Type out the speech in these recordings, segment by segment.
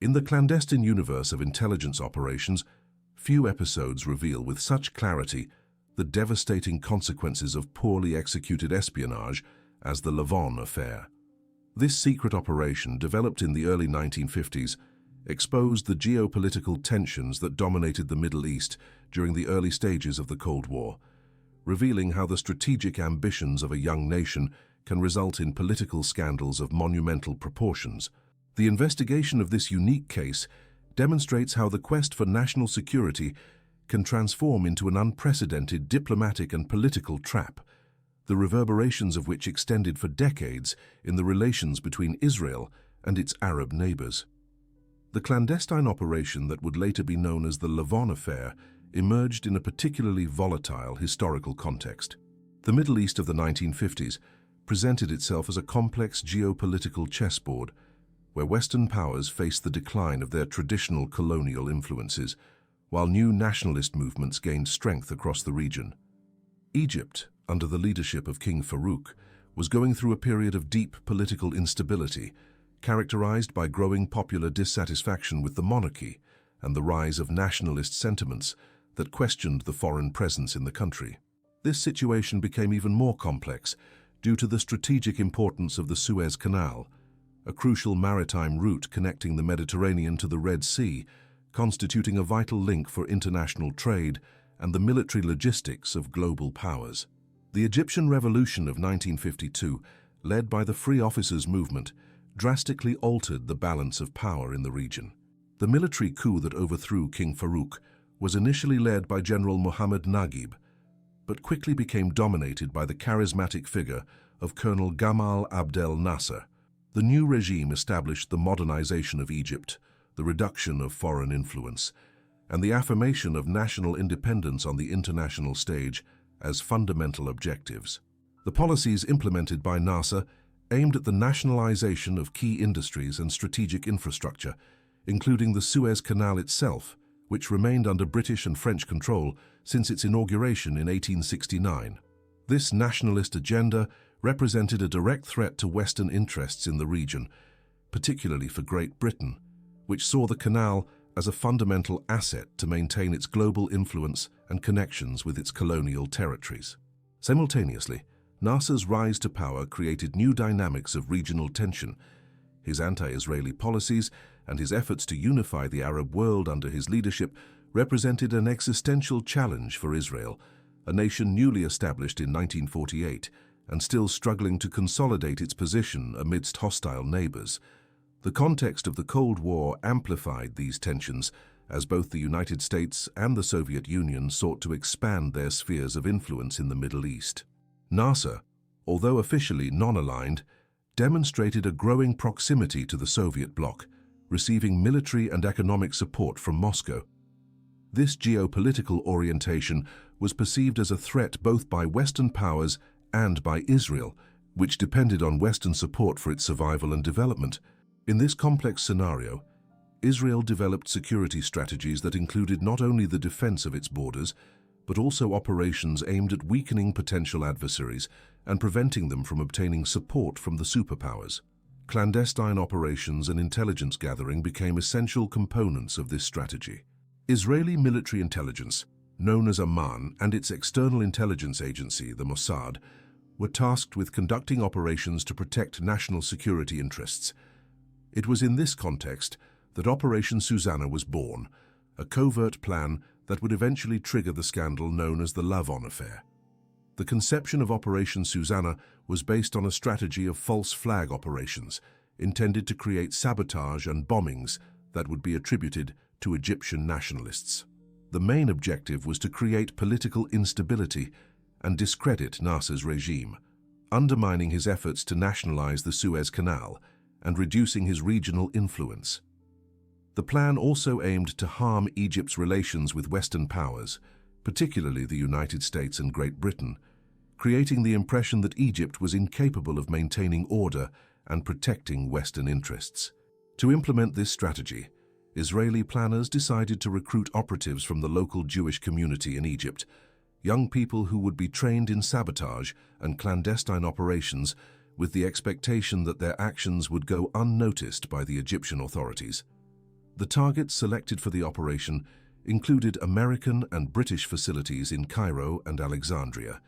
In the clandestine universe of intelligence operations, few episodes reveal with such clarity the devastating consequences of poorly executed espionage as the Lavon Affair. This secret operation, developed in the early 1950s, exposed the geopolitical tensions that dominated the Middle East during the early stages of the Cold War, revealing how the strategic ambitions of a young nation can result in political scandals of monumental proportions. The investigation of this unique case demonstrates how the quest for national security can transform into an unprecedented diplomatic and political trap, the reverberations of which extended for decades in the relations between Israel and its Arab neighbors. The clandestine operation that would later be known as the Lavon Affair emerged in a particularly volatile historical context. The Middle East of the 1950s presented itself as a complex geopolitical chessboard where Western powers faced the decline of their traditional colonial influences, while new nationalist movements gained strength across the region. Egypt, under the leadership of King Farouk, was going through a period of deep political instability, characterized by growing popular dissatisfaction with the monarchy and the rise of nationalist sentiments that questioned the foreign presence in the country. This situation became even more complex due to the strategic importance of the Suez Canal, a crucial maritime route connecting the Mediterranean to the Red Sea, constituting a vital link for international trade and the military logistics of global powers. The Egyptian Revolution of 1952, led by the Free Officers movement, drastically altered the balance of power in the region. The military coup that overthrew King Farouk was initially led by General Mohammed Naguib, but quickly became dominated by the charismatic figure of Colonel Gamal Abdel Nasser. The new regime established the modernization of Egypt, the reduction of foreign influence, and the affirmation of national independence on the international stage as fundamental objectives. The policies implemented by Nasser aimed at the nationalization of key industries and strategic infrastructure, including the Suez Canal itself, which remained under British and French control since its inauguration in 1869. This nationalist agenda represented a direct threat to Western interests in the region, particularly for Great Britain, which saw the canal as a fundamental asset to maintain its global influence and connections with its colonial territories. Simultaneously, Nasser's rise to power created new dynamics of regional tension. His anti-Israeli policies and his efforts to unify the Arab world under his leadership represented an existential challenge for Israel, a nation newly established in 1948 and still struggling to consolidate its position amidst hostile neighbors. The context of the Cold War amplified these tensions as both the United States and the Soviet Union sought to expand their spheres of influence in the Middle East. Nasser, although officially non-aligned, demonstrated a growing proximity to the Soviet bloc, receiving military and economic support from Moscow. This geopolitical orientation was perceived as a threat both by Western powers and by Israel, which depended on Western support for its survival and development. In this complex scenario, Israel developed security strategies that included not only the defense of its borders, but also operations aimed at weakening potential adversaries and preventing them from obtaining support from the superpowers. Clandestine operations and intelligence gathering became essential components of this strategy. Israeli military intelligence, known as Amman, and its external intelligence agency, the Mossad, were tasked with conducting operations to protect national security interests. It was in this context that Operation Susanna was born, a covert plan that would eventually trigger the scandal known as the Lavon Affair. The conception of Operation Susanna was based on a strategy of false flag operations, intended to create sabotage and bombings that would be attributed to Egyptian nationalists. The main objective was to create political instability and discredit Nasser's regime, undermining his efforts to nationalize the Suez Canal and reducing his regional influence. The plan also aimed to harm Egypt's relations with Western powers, particularly the United States and Great Britain, creating the impression that Egypt was incapable of maintaining order and protecting Western interests. To implement this strategy, Israeli planners decided to recruit operatives from the local Jewish community in Egypt, young people who would be trained in sabotage and clandestine operations with the expectation that their actions would go unnoticed by the Egyptian authorities. The targets selected for the operation included American and British facilities in Cairo and Alexandria,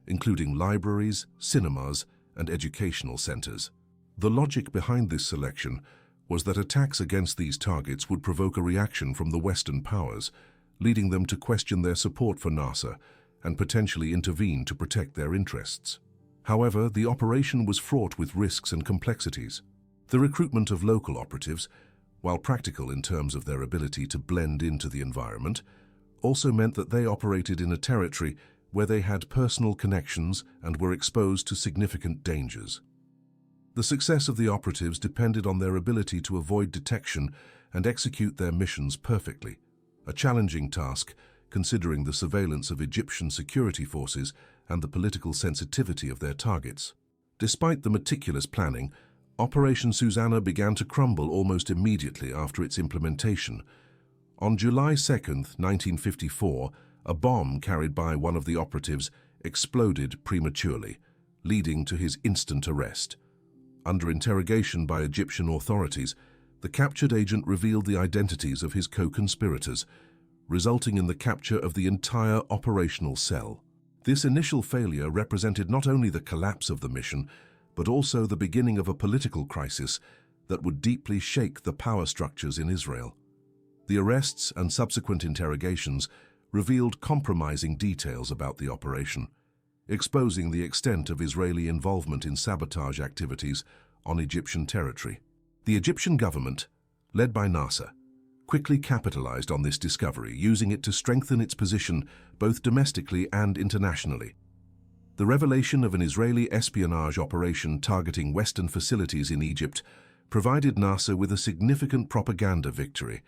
including libraries, cinemas, and educational centers. The logic behind this selection was that attacks against these targets would provoke a reaction from the Western powers, leading them to question their support for Nasser and potentially intervene to protect their interests. However, the operation was fraught with risks and complexities. The recruitment of local operatives, while practical in terms of their ability to blend into the environment, also meant that they operated in a territory where they had personal connections and were exposed to significant dangers. The success of the operatives depended on their ability to avoid detection and execute their missions perfectly, a challenging task considering the surveillance of Egyptian security forces and the political sensitivity of their targets. Despite the meticulous planning, Operation Susanna began to crumble almost immediately after its implementation. On July 2, 1954, a bomb carried by one of the operatives exploded prematurely, leading to his instant arrest. Under interrogation by Egyptian authorities, the captured agent revealed the identities of his co-conspirators, resulting in the capture of the entire operational cell. This initial failure represented not only the collapse of the mission, but also the beginning of a political crisis that would deeply shake the power structures in Israel. The arrests and subsequent interrogations revealed compromising details about the operation, exposing the extent of Israeli involvement in sabotage activities on Egyptian territory. The Egyptian government, led by Nasser, quickly capitalized on this discovery, using it to strengthen its position both domestically and internationally. The revelation of an Israeli espionage operation targeting Western facilities in Egypt provided Nasser with a significant propaganda victory,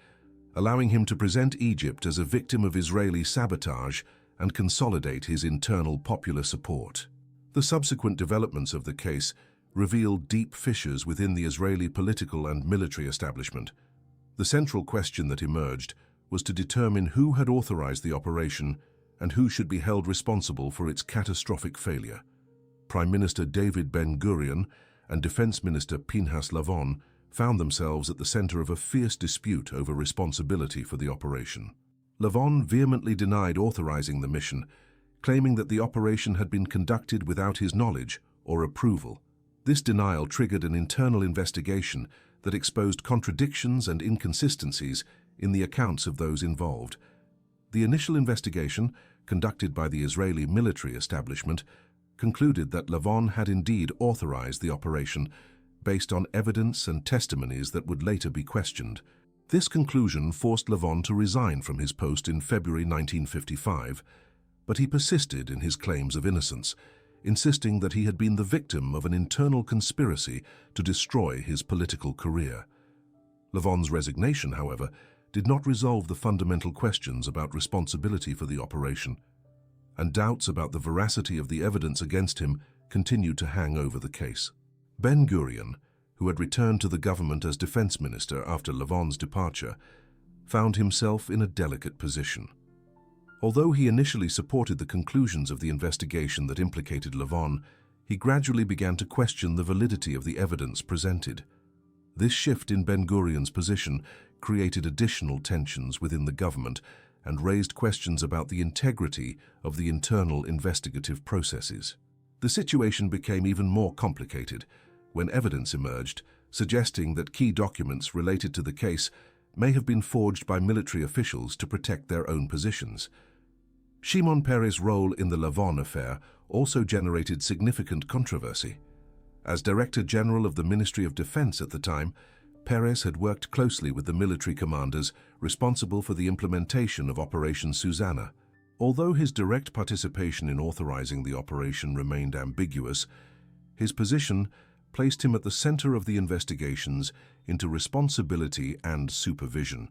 allowing him to present Egypt as a victim of Israeli sabotage and consolidate his internal popular support. The subsequent developments of the case revealed deep fissures within the Israeli political and military establishment. The central question that emerged was to determine who had authorized the operation and who should be held responsible for its catastrophic failure. Prime Minister David Ben-Gurion and Defense Minister Pinhas Lavon found themselves at the center of a fierce dispute over responsibility for the operation. Lavon vehemently denied authorizing the mission, claiming that the operation had been conducted without his knowledge or approval. This denial triggered an internal investigation that exposed contradictions and inconsistencies in the accounts of those involved. The initial investigation, conducted by the Israeli military establishment, concluded that Lavon had indeed authorized the operation based on evidence and testimonies that would later be questioned. This conclusion forced Lavon to resign from his post in February 1955, but he persisted in his claims of innocence, insisting that he had been the victim of an internal conspiracy to destroy his political career. Lavon's resignation, however, did not resolve the fundamental questions about responsibility for the operation, and doubts about the veracity of the evidence against him continued to hang over the case. Ben-Gurion, who had returned to the government as defense minister after Lavon's departure, found himself in a delicate position. Although he initially supported the conclusions of the investigation that implicated Lavon, he gradually began to question the validity of the evidence presented. This shift in Ben-Gurion's position created additional tensions within the government and raised questions about the integrity of the internal investigative processes. The situation became even more complicated when evidence emerged, suggesting that key documents related to the case may have been forged by military officials to protect their own positions. Shimon Peres' role in the Lavon Affair also generated significant controversy. As Director General of the Ministry of Defense at the time, Peres had worked closely with the military commanders responsible for the implementation of Operation Susanna. Although his direct participation in authorizing the operation remained ambiguous, his position placed him at the center of the investigations into responsibility and supervision.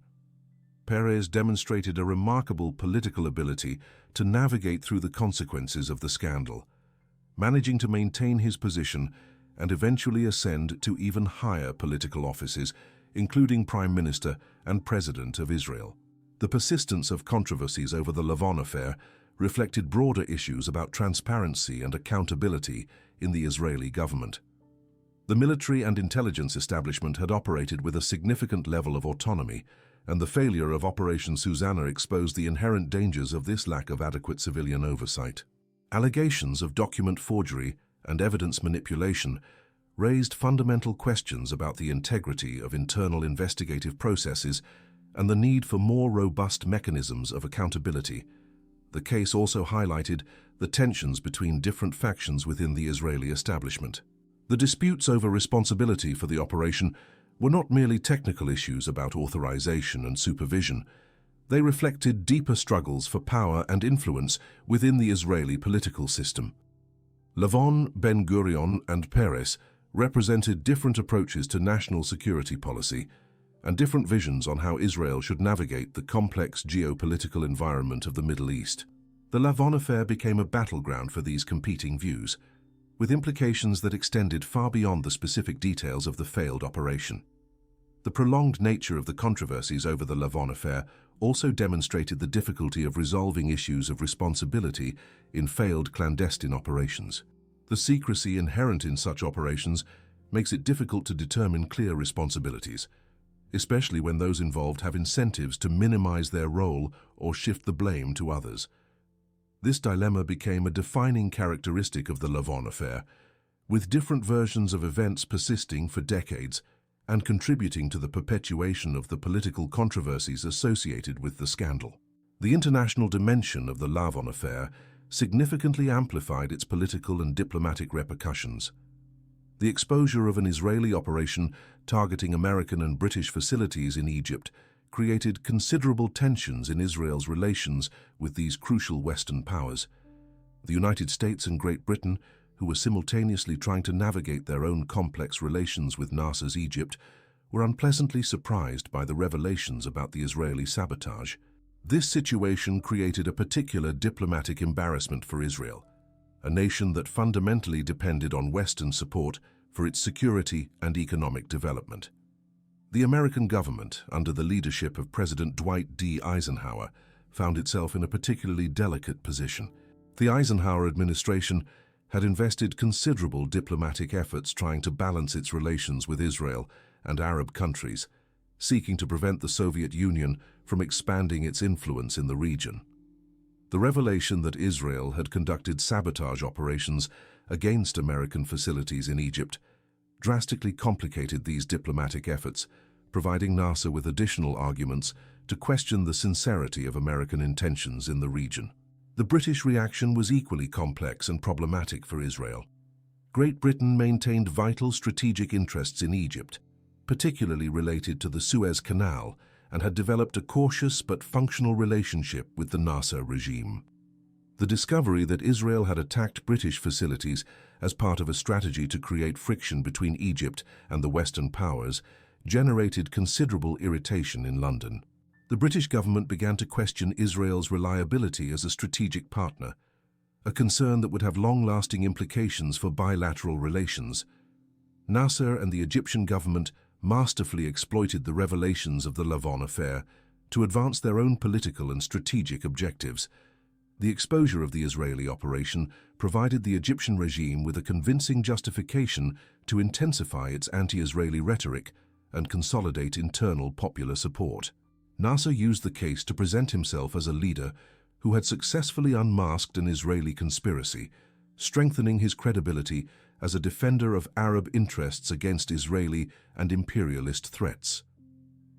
Peres demonstrated a remarkable political ability to navigate through the consequences of the scandal, managing to maintain his position and eventually ascend to even higher political offices, including Prime Minister and President of Israel. The persistence of controversies over the Lavon Affair reflected broader issues about transparency and accountability in the Israeli government. The military and intelligence establishment had operated with a significant level of autonomy, and the failure of Operation Susanna exposed the inherent dangers of this lack of adequate civilian oversight. Allegations of document forgery and evidence manipulation raised fundamental questions about the integrity of internal investigative processes and the need for more robust mechanisms of accountability. The case also highlighted the tensions between different factions within the Israeli establishment. The disputes over responsibility for the operation were not merely technical issues about authorization and supervision. They reflected deeper struggles for power and influence within the Israeli political system. Lavon, Ben-Gurion, and Peres represented different approaches to national security policy and different visions on how Israel should navigate the complex geopolitical environment of the Middle East. The Lavon Affair became a battleground for these competing views, with implications that extended far beyond the specific details of the failed operation. The prolonged nature of the controversies over the Lavon Affair also demonstrated the difficulty of resolving issues of responsibility in failed clandestine operations. The secrecy inherent in such operations makes it difficult to determine clear responsibilities, especially when those involved have incentives to minimize their role or shift the blame to others. This dilemma became a defining characteristic of the Lavon Affair, with different versions of events persisting for decades and contributing to the perpetuation of the political controversies associated with the scandal. The international dimension of the Lavon Affair significantly amplified its political and diplomatic repercussions. The exposure of an Israeli operation targeting American and British facilities in Egypt created considerable tensions in Israel's relations with these crucial Western powers. The United States and Great Britain, who were simultaneously trying to navigate their own complex relations with Nasser's Egypt, were unpleasantly surprised by the revelations about the Israeli sabotage. This situation created a particular diplomatic embarrassment for Israel, a nation that fundamentally depended on Western support for its security and economic development. The American government, under the leadership of President Dwight D. Eisenhower, found itself in a particularly delicate position. The Eisenhower administration had invested considerable diplomatic efforts trying to balance its relations with Israel and Arab countries, seeking to prevent the Soviet Union from expanding its influence in the region. The revelation that Israel had conducted sabotage operations against American facilities in Egypt drastically complicated these diplomatic efforts, providing Nasser with additional arguments to question the sincerity of American intentions in the region. The British reaction was equally complex and problematic for Israel. Great Britain maintained vital strategic interests in Egypt, particularly related to the Suez Canal, and had developed a cautious but functional relationship with the Nasser regime. The discovery that Israel had attacked British facilities as part of a strategy to create friction between Egypt and the Western powers generated considerable irritation in London. The British government began to question Israel's reliability as a strategic partner, a concern that would have long-lasting implications for bilateral relations. Nasser and the Egyptian government masterfully exploited the revelations of the Lavon Affair to advance their own political and strategic objectives. The exposure of the Israeli operation provided the Egyptian regime with a convincing justification to intensify its anti-Israeli rhetoric and consolidate internal popular support. Nasser used the case to present himself as a leader who had successfully unmasked an Israeli conspiracy, strengthening his credibility as a defender of Arab interests against Israeli and imperialist threats.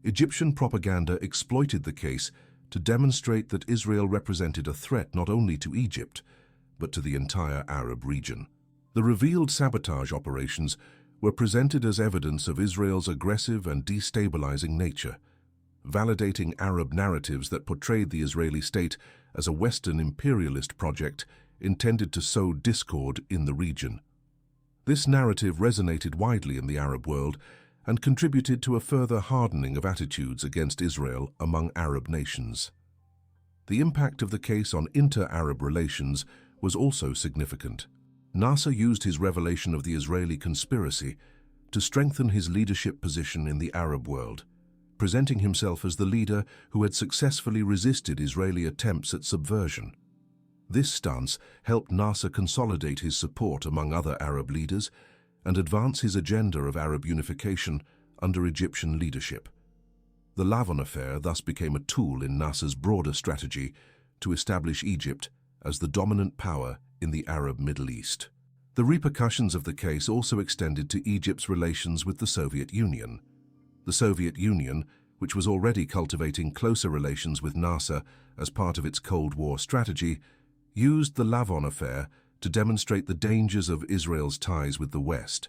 Egyptian propaganda exploited the case to demonstrate that Israel represented a threat not only to Egypt, but to the entire Arab region. The revealed sabotage operations were presented as evidence of Israel's aggressive and destabilizing nature, validating Arab narratives that portrayed the Israeli state as a Western imperialist project intended to sow discord in the region. This narrative resonated widely in the Arab world and contributed to a further hardening of attitudes against Israel among Arab nations. The impact of the case on inter-Arab relations was also significant. Nasser used his revelation of the Israeli conspiracy to strengthen his leadership position in the Arab world, presenting himself as the leader who had successfully resisted Israeli attempts at subversion. This stance helped Nasser consolidate his support among other Arab leaders and advance his agenda of Arab unification under Egyptian leadership. The Lavon Affair thus became a tool in Nasser's broader strategy to establish Egypt as the dominant power in the Arab Middle East. The repercussions of the case also extended to Egypt's relations with the Soviet Union. The Soviet Union, which was already cultivating closer relations with Nasser as part of its Cold War strategy, used the Lavon Affair to demonstrate the dangers of Israel's ties with the West.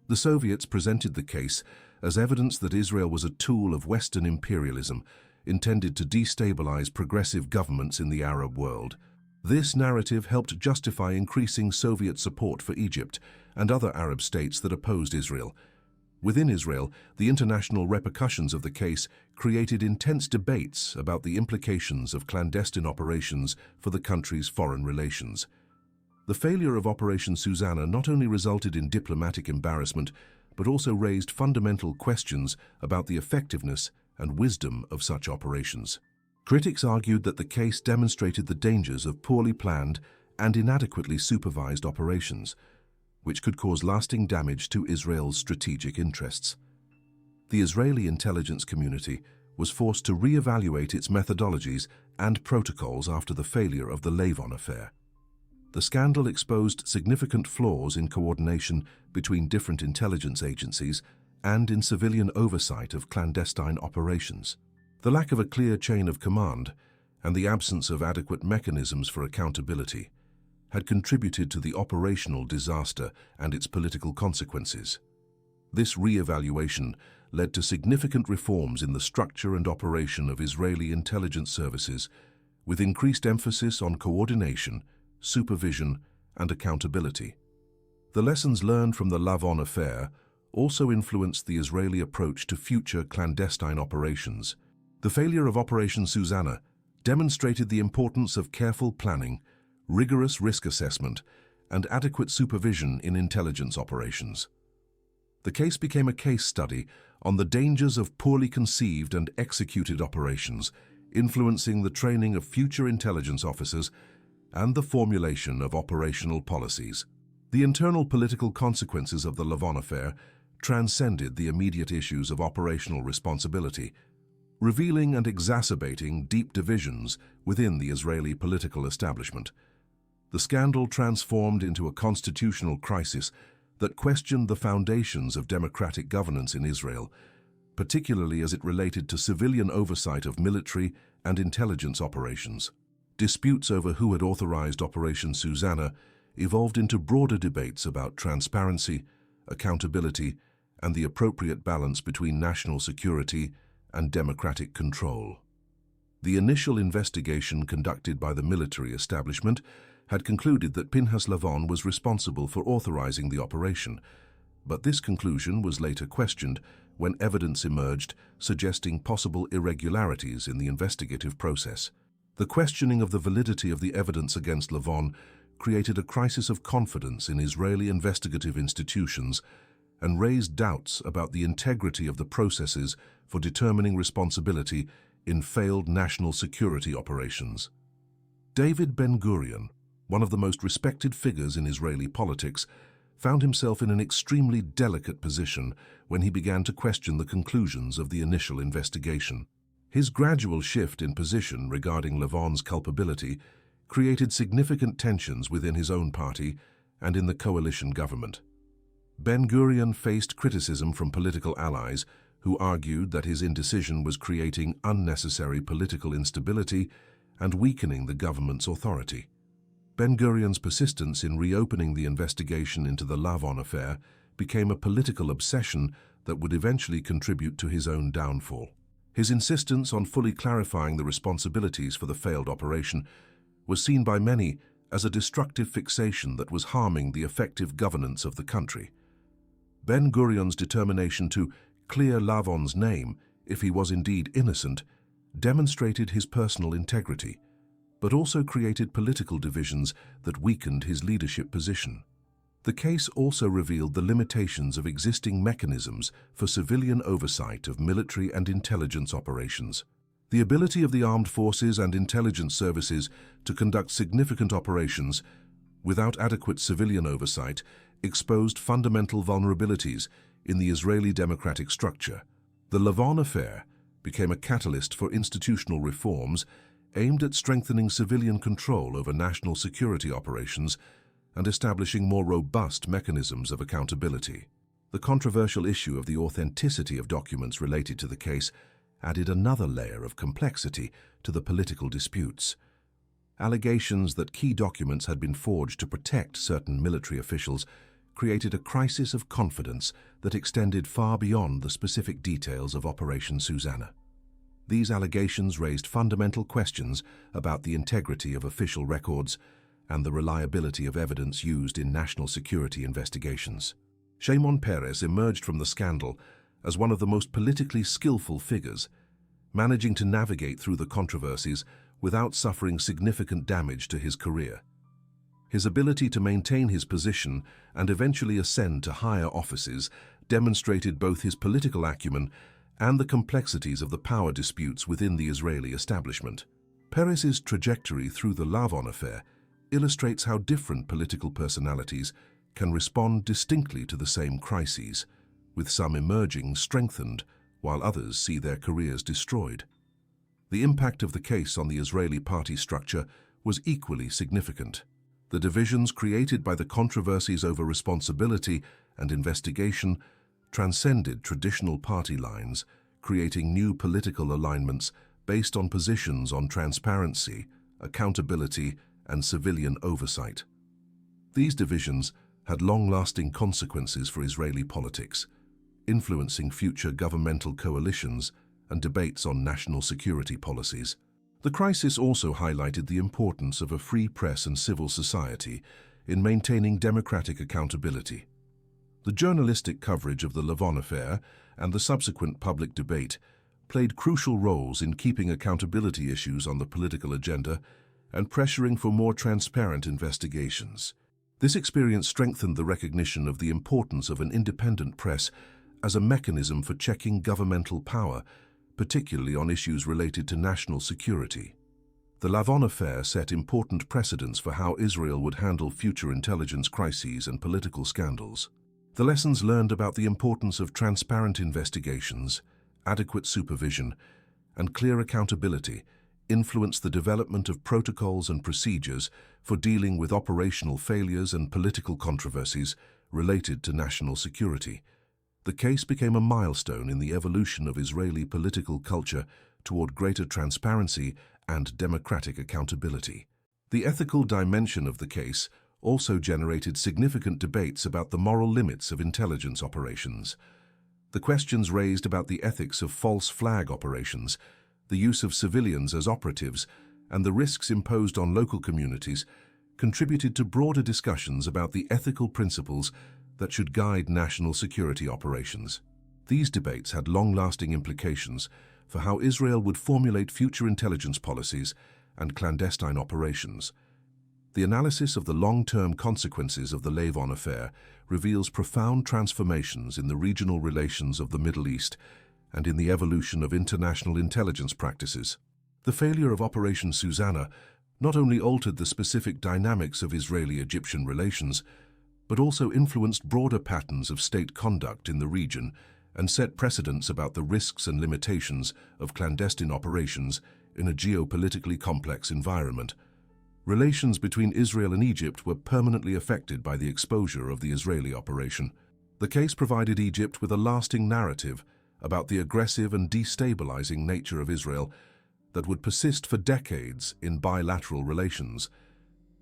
The Soviets presented the case as evidence that Israel was a tool of Western imperialism intended to destabilize progressive governments in the Arab world. This narrative helped justify increasing Soviet support for Egypt and other Arab states that opposed Israel. Within Israel, the international repercussions of the case created intense debates about the implications of clandestine operations for the country's foreign relations. The failure of Operation Susanna not only resulted in diplomatic embarrassment, but also raised fundamental questions about the effectiveness and wisdom of such operations. Critics argued that the case demonstrated the dangers of poorly planned and inadequately supervised operations, which could cause lasting damage to Israel's strategic interests. The Israeli intelligence community was forced to re-evaluate its methodologies and protocols after the failure of the Lavon Affair. The scandal exposed significant flaws in coordination between different intelligence agencies and in civilian oversight of clandestine operations. The lack of a clear chain of command and the absence of adequate mechanisms for accountability had contributed to the operational disaster and its political consequences. This re-evaluation led to significant reforms in the structure and operation of Israeli intelligence services, with increased emphasis on coordination, supervision, and accountability. The lessons learned from the Lavon Affair also influenced the Israeli approach to future clandestine operations. The failure of Operation Susanna demonstrated the importance of careful planning, rigorous risk assessment, and adequate supervision in intelligence operations. The case became a case study on the dangers of poorly conceived and executed operations, influencing the training of future intelligence officers and the formulation of operational policies. The internal political consequences of the Lavon Affair transcended the immediate issues of operational responsibility, revealing and exacerbating deep divisions within the Israeli political establishment. The scandal transformed into a constitutional crisis that questioned the foundations of democratic governance in Israel, particularly as it related to civilian oversight of military and intelligence operations. Disputes over who had authorized Operation Susanna evolved into broader debates about transparency, accountability, and the appropriate balance between national security and democratic control. The initial investigation conducted by the military establishment had concluded that Pinchas Lavon was responsible for authorizing the operation, but this conclusion was later questioned when evidence emerged suggesting possible irregularities in the investigative process. The questioning of the validity of the evidence against Lavon created a crisis of confidence in Israeli investigative institutions and raised doubts about the integrity of the processes for determining responsibility in failed national security operations. David Ben-Gurion, one of the most respected figures in Israeli politics, found himself in an extremely delicate position when he began to question the conclusions of the initial investigation. His gradual shift in position regarding Lavon's culpability created significant tensions within his own party and in the coalition government. Ben-Gurion faced criticism from political allies who argued that his indecision was creating unnecessary political instability and weakening the government's authority. Ben-Gurion's persistence in reopening the investigation into the Lavon Affair became a political obsession that would eventually contribute to his own downfall. His insistence on fully clarifying the responsibilities for the failed operation was seen by many as a destructive fixation that was harming the effective governance of the country. Ben-Gurion's determination to clear Lavon's name, if he was indeed innocent, demonstrated his personal integrity, but also created political divisions that weakened his leadership position. The case also revealed the limitations of existing mechanisms for civilian oversight of military and intelligence operations. The ability of the armed forces and intelligence services to conduct significant operations without adequate civilian oversight exposed fundamental vulnerabilities in the Israeli democratic structure. The Lavon Affair became a catalyst for institutional reforms aimed at strengthening civilian control over national security operations and establishing more robust mechanisms of accountability. The controversial issue of the authenticity of documents related to the case added another layer of complexity to the political disputes. Allegations that key documents had been forged to protect certain military officials created a crisis of confidence that extended far beyond the specific details of Operation Susanna. These allegations raised fundamental questions about the integrity of official records and the reliability of evidence used in national security investigations. Shimon Peres emerged from the scandal as one of the most politically skillful figures, managing to navigate through the controversies without suffering significant damage to his career. His ability to maintain his position and eventually ascend to higher offices demonstrated both his political acumen and the complexities of the power disputes within the Israeli establishment. Peres's trajectory through the Lavon Affair illustrates how different political personalities can respond distinctly to the same crises, with some emerging strengthened while others see their careers destroyed. The impact of the case on the Israeli party structure was equally significant. The divisions created by the controversies over responsibility and investigation transcended traditional party lines, creating new political alignments based on positions on transparency, accountability, and civilian oversight. These divisions had long-lasting consequences for Israeli politics, influencing future governmental coalitions and debates on national security policies. The crisis also highlighted the importance of a free press and civil society in maintaining democratic accountability. The journalistic coverage of the Lavon Affair and the subsequent public debate played crucial roles in keeping accountability issues on the political agenda and pressuring for more transparent investigations. This experience strengthened the recognition of the importance of an independent press as a mechanism for checking governmental power, particularly on issues related to national security. The Lavon Affair set important precedents for how Israel would handle future intelligence crises and political scandals. The lessons learned about the importance of transparent investigations, adequate supervision, and clear accountability influenced the development of protocols and procedures for dealing with operational failures and political controversies related to national security. The case became a milestone in the evolution of Israeli political culture toward greater transparency and democratic accountability. The ethical dimension of the case also generated significant debates about the moral limits of intelligence operations. The questions raised about the ethics of false flag operations, the use of civilians as operatives, and the risks imposed on local communities contributed to broader discussions about the ethical principles that should guide national security operations. These debates had long-lasting implications for how Israel would formulate future intelligence policies and clandestine operations. The analysis of the long-term consequences of the Lavon Affair reveals profound transformations in the regional relations of the Middle East and in the evolution of international intelligence practices. The failure of Operation Susanna not only altered the specific dynamics of Israeli-Egyptian relations, but also influenced broader patterns of state conduct in the region and set precedents about the risks and limitations of clandestine operations in a geopolitically complex environment. Relations between Israel and Egypt were permanently affected by the exposure of the Israeli operation. The case provided Egypt with a lasting narrative about the aggressive and destabilizing nature of Israel that would persist for decades in bilateral relations.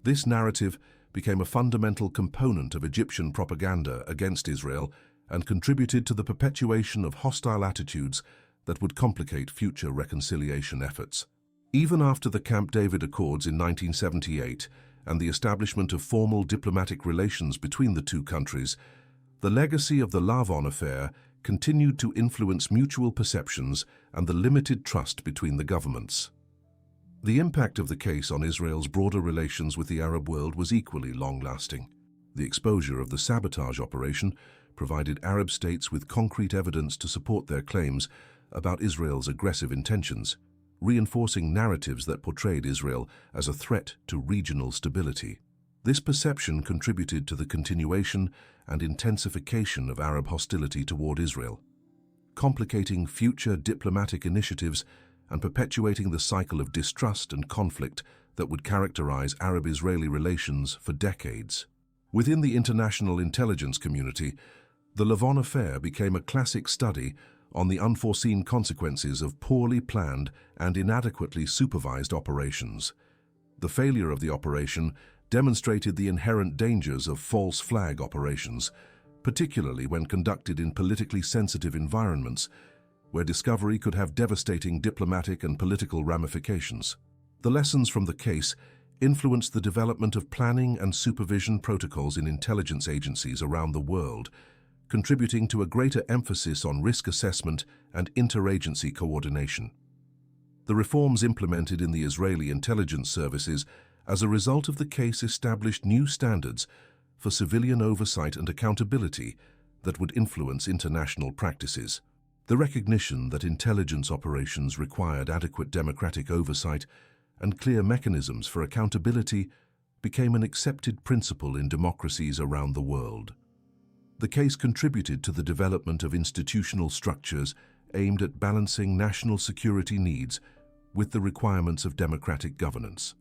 This narrative became a fundamental component of Egyptian propaganda against Israel and contributed to the perpetuation of hostile attitudes that would complicate future reconciliation efforts. Even after the Camp David Accords in 1978 and the establishment of formal diplomatic relations between the two countries, the legacy of the Lavon Affair continued to influence mutual perceptions and the limited trust between the governments. The impact of the case on Israel's broader relations with the Arab world was equally long-lasting. The exposure of the sabotage operation provided Arab states with concrete evidence to support their claims about Israel's aggressive intentions, reinforcing narratives that portrayed Israel as a threat to regional stability. This perception contributed to the continuation and intensification of Arab hostility toward Israel, complicating future diplomatic initiatives and perpetuating the cycle of distrust and conflict that would characterize Arab-Israeli relations for decades. Within the international intelligence community, the Lavon Affair became a classic study on the unforeseen consequences of poorly planned and inadequately supervised operations. The failure of the operation demonstrated the inherent dangers of false flag operations, particularly when conducted in politically sensitive environments, where discovery could have devastating diplomatic and political ramifications. The lessons from the case influenced the development of planning and supervision protocols in intelligence agencies around the world, contributing to a greater emphasis on risk assessment and interagency coordination. The reforms implemented in the Israeli intelligence services as a result of the case established new standards for civilian oversight and accountability that would influence international practices. The recognition that intelligence operations required adequate democratic oversight and clear mechanisms for accountability became an accepted principle in democracies around the world. The case contributed to the development of institutional structures aimed at balancing national security needs with the requirements of democratic governance.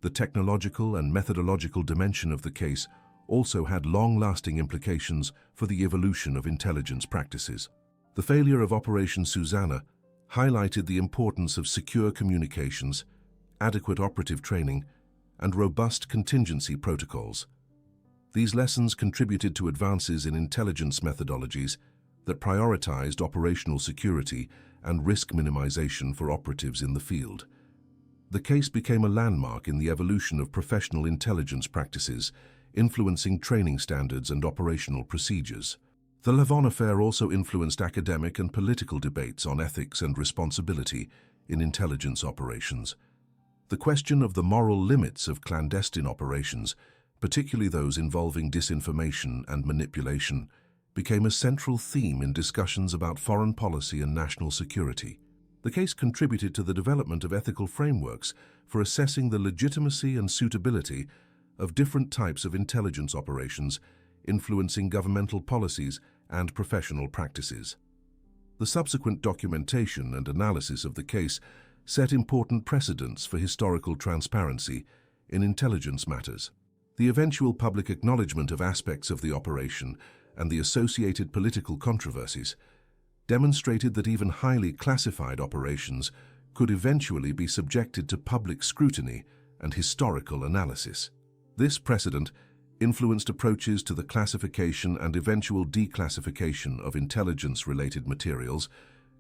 The technological and methodological dimension of the case also had long-lasting implications for the evolution of intelligence practices. The failure of Operation Susanna highlighted the importance of secure communications, adequate operative training, and robust contingency protocols. These lessons contributed to advances in intelligence methodologies that prioritized operational security and risk minimization for operatives in the field. The case became a landmark in the evolution of professional intelligence practices, influencing training standards and operational procedures. The Lavon Affair also influenced academic and political debates on ethics and responsibility in intelligence operations. The question of the moral limits of clandestine operations, particularly those involving disinformation and manipulation, became a central theme in discussions about foreign policy and national security. The case contributed to the development of ethical frameworks for assessing the legitimacy and suitability of different types of intelligence operations, influencing governmental policies and professional practices. The subsequent documentation and analysis of the case set important precedents for historical transparency in intelligence matters. The eventual public acknowledgement of aspects of the operation and the associated political controversies demonstrated that even highly classified operations could eventually be subjected to public scrutiny and historical analysis. This precedent influenced approaches to the classification and eventual declassification of intelligence-related materials,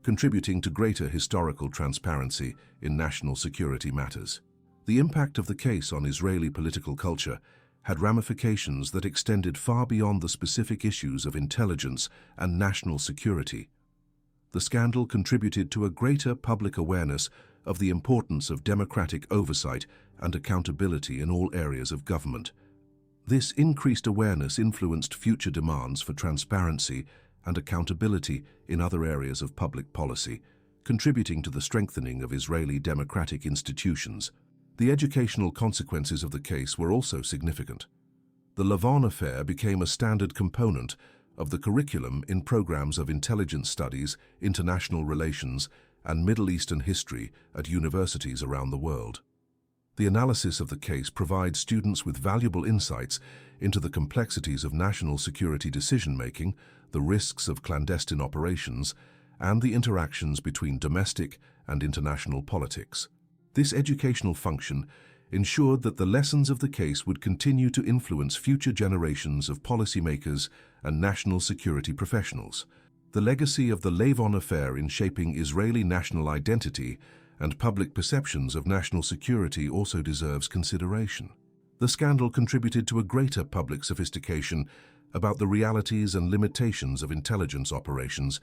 contributing to greater historical transparency in national security matters. The impact of the case on Israeli political culture had ramifications that extended far beyond the specific issues of intelligence and national security. The scandal contributed to a greater public awareness of the importance of democratic oversight and accountability in all areas of government. This increased awareness influenced future demands for transparency and accountability in other areas of public policy, contributing to the strengthening of Israeli democratic institutions. The educational consequences of the case were also significant. The Lavon Affair became a standard component of the curriculum in programs of intelligence studies, international relations, and Middle Eastern history at universities around the world. The analysis of the case provides students with valuable insights into the complexities of national security decision-making, the risks of clandestine operations, and the interactions between domestic and international politics. This educational function ensured that the lessons of the case would continue to influence future generations of policymakers and national security professionals. The legacy of the Lavon Affair in shaping Israeli national identity and public perceptions of national security also deserves consideration. The scandal contributed to a greater public sophistication about the realities and limitations of intelligence operations,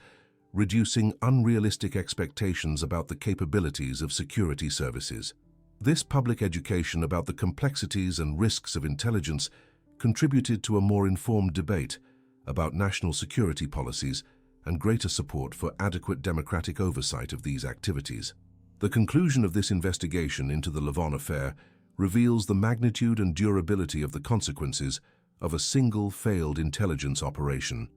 reducing unrealistic expectations about the capabilities of security services. This public education about the complexities and risks of intelligence contributed to a more informed debate about national security policies and greater support for adequate democratic oversight of these activities. The conclusion of this investigation into the Lavon Affair reveals the magnitude and durability of the consequences of a single failed intelligence operation.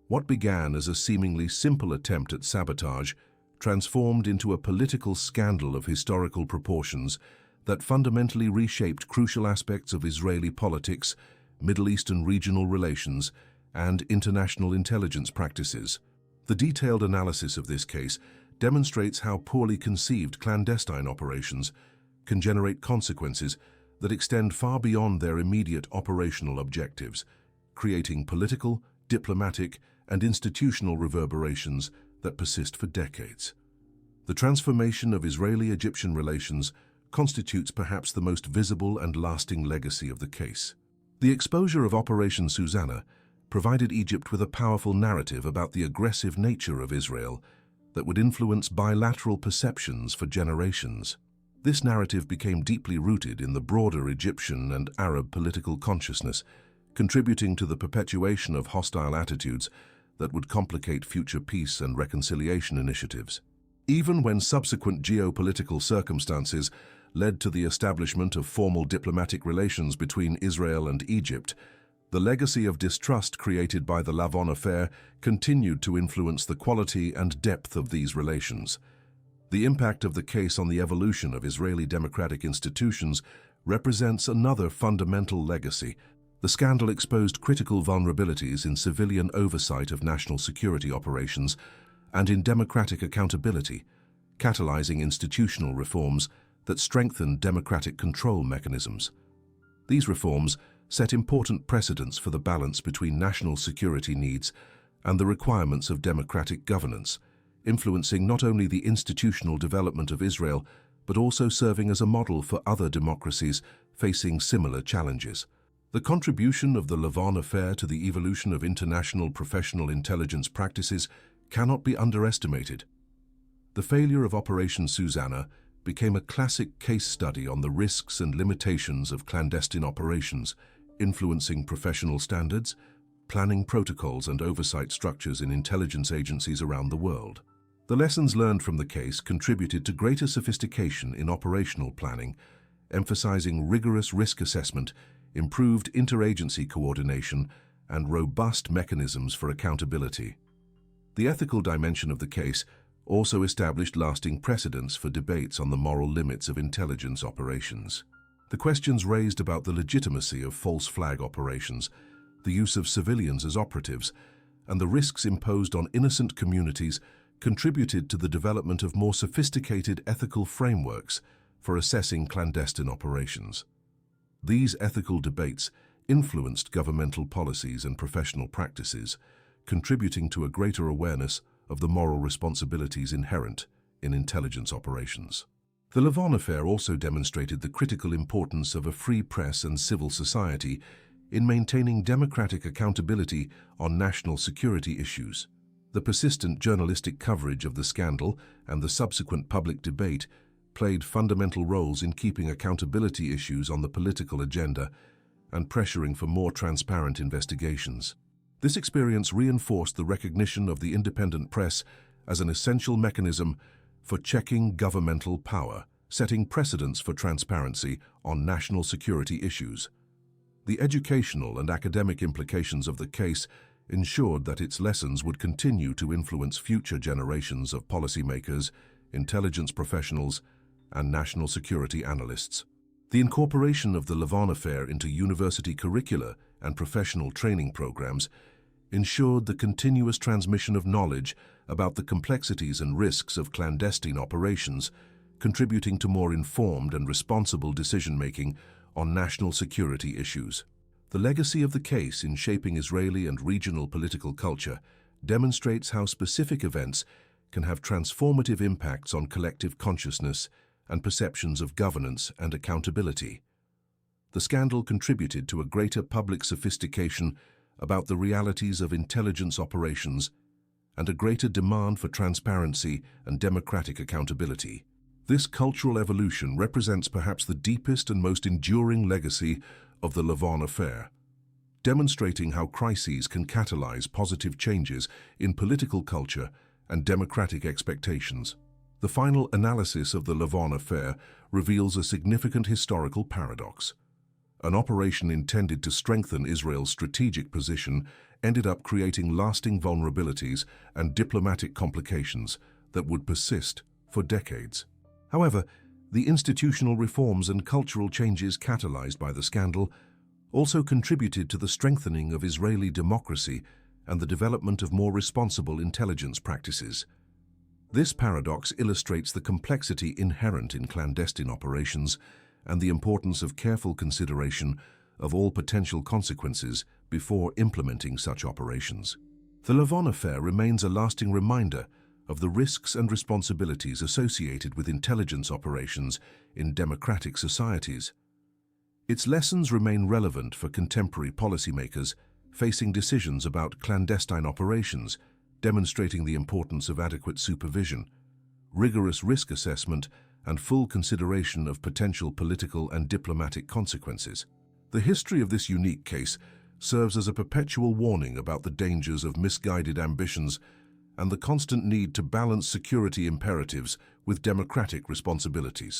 What began as a seemingly simple attempt at sabotage transformed into a political scandal of historical proportions that fundamentally reshaped crucial aspects of Israeli politics, Middle Eastern regional relations, and international intelligence practices. The detailed analysis of this case demonstrates how poorly conceived clandestine operations can generate consequences that extend far beyond their immediate operational objectives, creating political, diplomatic, and institutional reverberations that persist for decades. The transformation of Israeli-Egyptian relations constitutes perhaps the most visible and lasting legacy of the case. The exposure of Operation Susanna provided Egypt with a powerful narrative about the aggressive nature of Israel that would influence bilateral perceptions for generations. This narrative became deeply rooted in the broader Egyptian and Arab political consciousness, contributing to the perpetuation of hostile attitudes that would complicate future peace and reconciliation initiatives. Even when subsequent geopolitical circumstances led to the establishment of formal diplomatic relations between Israel and Egypt, the legacy of distrust created by the Lavon Affair continued to influence the quality and depth of these relations. The impact of the case on the evolution of Israeli democratic institutions represents another fundamental legacy. The scandal exposed critical vulnerabilities in civilian oversight of national security operations and in democratic accountability, catalyzing institutional reforms that strengthened democratic control mechanisms. These reforms set important precedents for the balance between national security needs and the requirements of democratic governance, influencing not only the institutional development of Israel, but also serving as a model for other democracies facing similar challenges. The contribution of the Lavon Affair to the evolution of international professional intelligence practices cannot be underestimated. The failure of Operation Susanna became a classic case study on the risks and limitations of clandestine operations, influencing professional standards, planning protocols, and oversight structures in intelligence agencies around the world. The lessons learned from the case contributed to greater sophistication in operational planning, emphasizing rigorous risk assessment, improved interagency coordination, and robust mechanisms for accountability. The ethical dimension of the case also established lasting precedents for debates on the moral limits of intelligence operations. The questions raised about the legitimacy of false flag operations, the use of civilians as operatives, and the risks imposed on innocent communities contributed to the development of more sophisticated ethical frameworks for assessing clandestine operations. These ethical debates influenced governmental policies and professional practices, contributing to a greater awareness of the moral responsibilities inherent in intelligence operations. The Lavon Affair also demonstrated the critical importance of a free press and civil society in maintaining democratic accountability on national security issues. The persistent journalistic coverage of the scandal and the subsequent public debate played fundamental roles in keeping accountability issues on the political agenda and pressuring for more transparent investigations. This experience reinforced the recognition of the independent press as an essential mechanism for checking governmental power, setting precedents for transparency on national security issues. The educational and academic implications of the case ensured that its lessons would continue to influence future generations of policymakers, intelligence professionals, and national security analysts. The incorporation of the Lavon Affair into university curricula and professional training programs ensured the continuous transmission of knowledge about the complexities and risks of clandestine operations, contributing to more informed and responsible decision-making on national security issues. The legacy of the case in shaping Israeli and regional political culture demonstrates how specific events can have transformative impacts on collective consciousness and perceptions of governance and accountability. The scandal contributed to a greater public sophistication about the realities of intelligence operations and a greater demand for transparency and democratic accountability. This cultural evolution represents perhaps the deepest and most enduring legacy of the Lavon Affair, demonstrating how crises can catalyze positive changes in political culture and democratic expectations. The final analysis of the Lavon Affair reveals a significant historical paradox. An operation intended to strengthen Israel's strategic position ended up creating lasting vulnerabilities and diplomatic complications that would persist for decades. However, the institutional reforms and cultural changes catalyzed by the scandal also contributed to the strengthening of Israeli democracy and the development of more responsible intelligence practices. This paradox illustrates the complexity inherent in clandestine operations and the importance of careful consideration of all potential consequences before implementing such operations. The Lavon Affair remains a lasting reminder of the risks and responsibilities associated with intelligence operations in democratic societies. Its lessons remain relevant for contemporary policymakers facing decisions about clandestine operations, demonstrating the importance of adequate supervision, rigorous risk assessment, and full consideration of potential political and diplomatic consequences. The history of this unique case serves as a perpetual warning about the dangers of misguided ambitions and the constant need to balance security imperatives with democratic responsibilities.